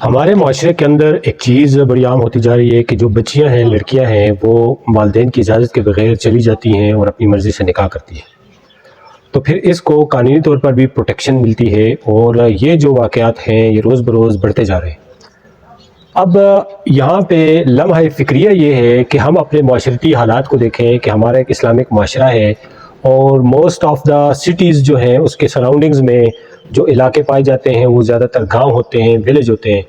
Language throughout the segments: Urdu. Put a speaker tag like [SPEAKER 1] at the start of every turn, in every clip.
[SPEAKER 1] ہمارے معاشرے کے اندر ایک چیز بڑی عام ہوتی جا رہی ہے کہ جو بچیاں ہیں، لڑکیاں ہیں، وہ والدین کی اجازت کے بغیر چلی جاتی ہیں اور اپنی مرضی سے نکاح کرتی ہیں۔ تو پھر اس کو قانونی طور پر بھی پروٹیکشن ملتی ہے اور یہ جو واقعات ہیں یہ روز بروز بڑھتے جا رہے ہیں۔ اب یہاں پہ لمحہ فکریہ یہ ہے کہ ہم اپنے معاشرتی حالات کو دیکھیں کہ ہمارا ایک اسلامک معاشرہ ہے اور موسٹ آف دا سٹیز جو ہیں اس کے سراؤنڈنگز میں جو علاقے پائے جاتے ہیں وہ زیادہ تر گاؤں ہوتے ہیں، ویلیج ہوتے ہیں۔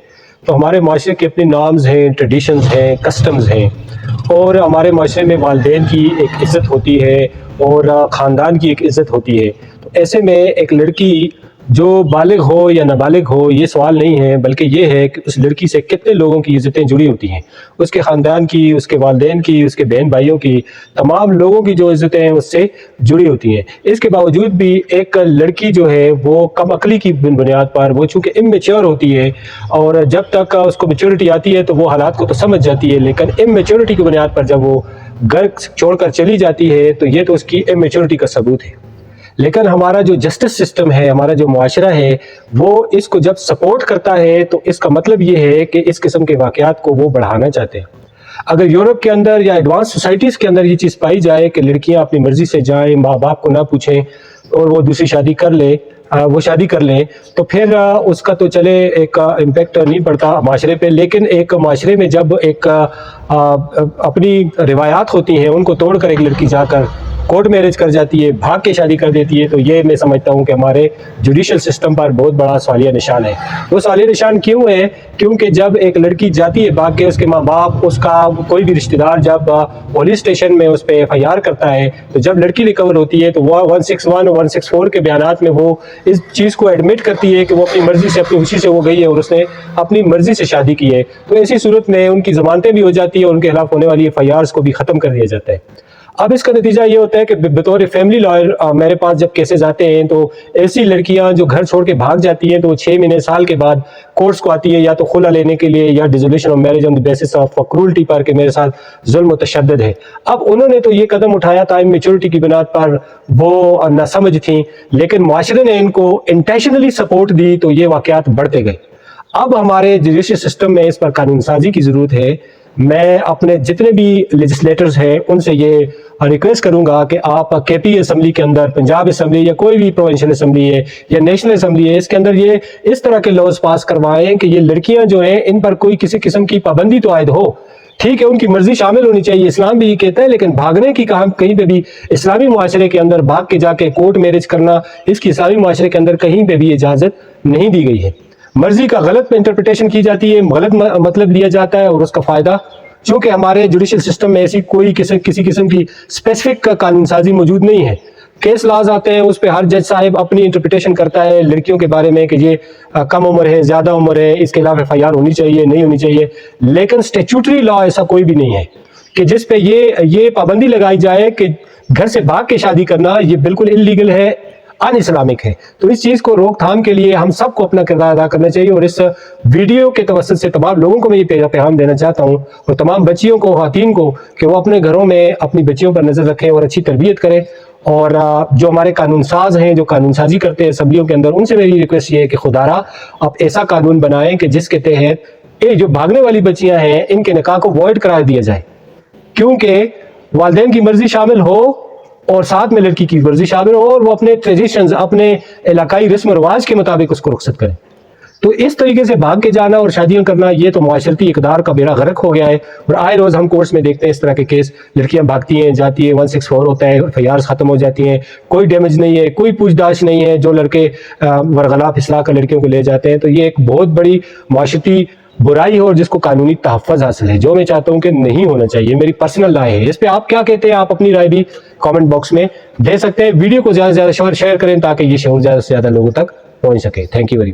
[SPEAKER 1] تو ہمارے معاشرے کے اپنے نارمز ہیں، ٹریڈیشنز ہیں، کسٹمز ہیں، اور ہمارے معاشرے میں والدین کی ایک عزت ہوتی ہے اور خاندان کی ایک عزت ہوتی ہے۔ تو ایسے میں ایک لڑکی جو بالغ ہو یا نابالغ ہو یہ سوال نہیں ہے، بلکہ یہ ہے کہ اس لڑکی سے کتنے لوگوں کی عزتیں جڑی ہوتی ہیں، اس کے خاندان کی، اس کے والدین کی، اس کے بہن بھائیوں کی، تمام لوگوں کی جو عزتیں ہیں اس سے جڑی ہوتی ہیں۔ اس کے باوجود بھی ایک لڑکی جو ہے وہ کم عقلی کی بنیاد پر، وہ چونکہ امیچور ہوتی ہے اور جب تک اس کو میچورٹی آتی ہے تو وہ حالات کو تو سمجھ جاتی ہے، لیکن امیچورٹی کی بنیاد پر جب وہ گھر چھوڑ کر چلی جاتی ہے تو یہ تو اس کی امیچورٹی کا ثبوت ہے۔ لیکن ہمارا جو جسٹس سسٹم ہے، ہمارا جو معاشرہ ہے، وہ اس کو جب سپورٹ کرتا ہے تو اس کا مطلب یہ ہے کہ اس قسم کے واقعات کو وہ بڑھانا چاہتے ہیں۔ اگر یورپ کے اندر یا ایڈوانس سوسائٹیز کے اندر یہ چیز پائی جائے کہ لڑکیاں اپنی مرضی سے جائیں، ماں باپ کو نہ پوچھیں اور وہ دوسری شادی کر لیں، وہ شادی کر لیں، تو پھر اس کا تو چلے ایک امپیکٹ نہیں پڑتا معاشرے پہ، لیکن ایک معاشرے میں جب ایک اپنی روایات ہوتی ہیں ان کو توڑ کر ایک لڑکی جا کر کورٹ میرج کر جاتی ہے، بھاگ کے شادی کر دیتی ہے، تو یہ میں سمجھتا ہوں کہ ہمارے جوڈیشل سسٹم پر بہت بڑا سوالیہ نشان ہے۔ وہ سوالیہ نشان کیوں ہے؟ کیونکہ جب ایک لڑکی جاتی ہے بھاگ کے، اس کے ماں باپ، اس کا کوئی بھی رشتہ دار جب پولیس اسٹیشن میں اس پہ ایف آئی آر کرتا ہے، تو جب لڑکی ریکور ہوتی ہے تو وہ 161 اور 164 کے بیانات میں وہ اس چیز کو ایڈمٹ کرتی ہے کہ وہ اپنی مرضی سے، اپنی خوشی سے وہ گئی ہے اور اس نے اپنی مرضی سے شادی کی ہے۔ تو ایسی صورت میں ان کی ضمانتیں بھی ہو جاتی ہیں اور ان کے خلاف ہونے والی ایف آئی آرز کو بھی ختم کر دیا جاتا ہے۔ اب اس کا نتیجہ یہ ہوتا ہے کہ بطور فیملی لائر میرے پاس جب کیسز آتے ہیں تو ایسی لڑکیاں جو گھر چھوڑ کے بھاگ جاتی ہیں تو وہ 6 مہینے سال کے بعد کورٹس کو آتی ہے، یا تو خلا لینے کے لیے یا dissolution of marriage on the basis of cruelty پر، کہ میرے ساتھ ظلم و تشدد ہے۔ اب انہوں نے تو یہ قدم اٹھایا تھا میچورٹی کی بنیاد پر، وہ نہ سمجھ تھیں، لیکن معاشرے نے ان کو انٹینشنلی سپورٹ دی تو یہ واقعات بڑھتے گئے۔ اب ہمارے جوڈیشل سسٹم میں اس پر قانون سازی کی ضرورت ہے۔ میں اپنے جتنے بھی لیجسلیٹرز ہیں ان سے یہ ریکویسٹ کروں گا کہ آپ کے پی اسمبلی کے اندر، پنجاب اسمبلی یا کوئی بھی پروونشل اسمبلی ہے یا نیشنل اسمبلی ہے، اس کے اندر یہ اس طرح کے لاز پاس کروائیں کہ یہ لڑکیاں جو ہیں ان پر کوئی کسی قسم کی پابندی تو عائد ہو۔ ٹھیک ہے، ان کی مرضی شامل ہونی چاہیے، اسلام بھی یہ کہتا ہے، لیکن بھاگنے کی کہیں پہ بھی اسلامی معاشرے کے اندر بھاگ کے جا کے کورٹ میرج کرنا، اس کی اسلامی معاشرے کے اندر کہیں پہ بھی اجازت نہیں دی گئی ہے۔ مرضی کا غلط انٹرپریٹیشن کی جاتی ہے، غلط مطلب لیا جاتا ہے اور اس کا فائدہ، چونکہ ہمارے جوڈیشل سسٹم میں ایسی کوئی کسی قسم کی اسپیسیفک قانون سازی موجود نہیں ہے۔ کیس لاز آتے ہیں، اس پہ ہر جج صاحب اپنی انٹرپریٹیشن کرتا ہے لڑکیوں کے بارے میں کہ یہ کم عمر ہے، زیادہ عمر ہے، اس کے خلاف ایف آئی آر ہونی چاہیے، نہیں ہونی چاہیے، لیکن اسٹیچوٹری لا ایسا کوئی بھی نہیں ہے کہ جس پہ یہ پابندی لگائی جائے کہ گھر سے بھاگ کے شادی کرنا یہ بالکل انلیگل ہے، ان اسلامک ہے۔ تو اس چیز کو روک تھام کے لیے ہم سب کو اپنا کردار ادا کرنا چاہیے، اور اس ویڈیو کے توسط سے تمام لوگوں کو میں یہ پیغام دینا چاہتا ہوں، اور تمام بچیوں کو، خواتین کو، کہ وہ اپنے گھروں میں اپنی بچیوں پر نظر رکھیں اور اچھی تربیت کریں۔ اور جو ہمارے قانون ساز ہیں، جو قانون سازی کرتے ہیں اسمبلیوں کے اندر، ان سے میری ریکویسٹ یہ ہے کہ خدارا آپ ایسا قانون بنائیں کہ جس کے تحت یہ جو بھاگنے والی بچیاں ہیں ان کے نکاح کو وائڈ قرار دیا جائے، کیونکہ والدین کی مرضی شامل ہو اور ساتھ میں لڑکی کی مرضی شامل ہو، اور وہ اپنے ٹریڈیشنز، اپنے علاقائی رسم و رواج کے مطابق اس کو رخصت کریں۔ تو اس طریقے سے بھاگ کے جانا اور شادیاں کرنا یہ تو معاشرتی اقدار کا بیڑا غرق ہو گیا ہے، اور آئے روز ہم کورٹس میں دیکھتے ہیں اس طرح کے کیس، لڑکیاں بھاگتی ہیں، جاتی ہیں، 164 ہوتا ہے، ایف آئی آرز ختم ہو جاتی ہیں، کوئی ڈیمیج نہیں ہے، کوئی پوچھ تاچھ نہیں ہے، جو لڑکے ورغلا پھسلا کر لڑکیوں کو لے جاتے ہیں۔ تو یہ ایک بہت بڑی معاشرتی برائی ہے اور جس کو قانونی تحفظ حاصل ہے، جو میں چاہتا ہوں کہ نہیں ہونا چاہیے۔ میری پرسنل رائے ہے، اس پہ آپ کیا کہتے ہیں؟ آپ اپنی رائے بھی کامنٹ باکس میں دے سکتے ہیں۔ ویڈیو کو زیادہ سے زیادہ شیئر کریں تاکہ یہ شعور زیادہ سے زیادہ لوگوں تک پہنچ سکے۔ Thank you very much.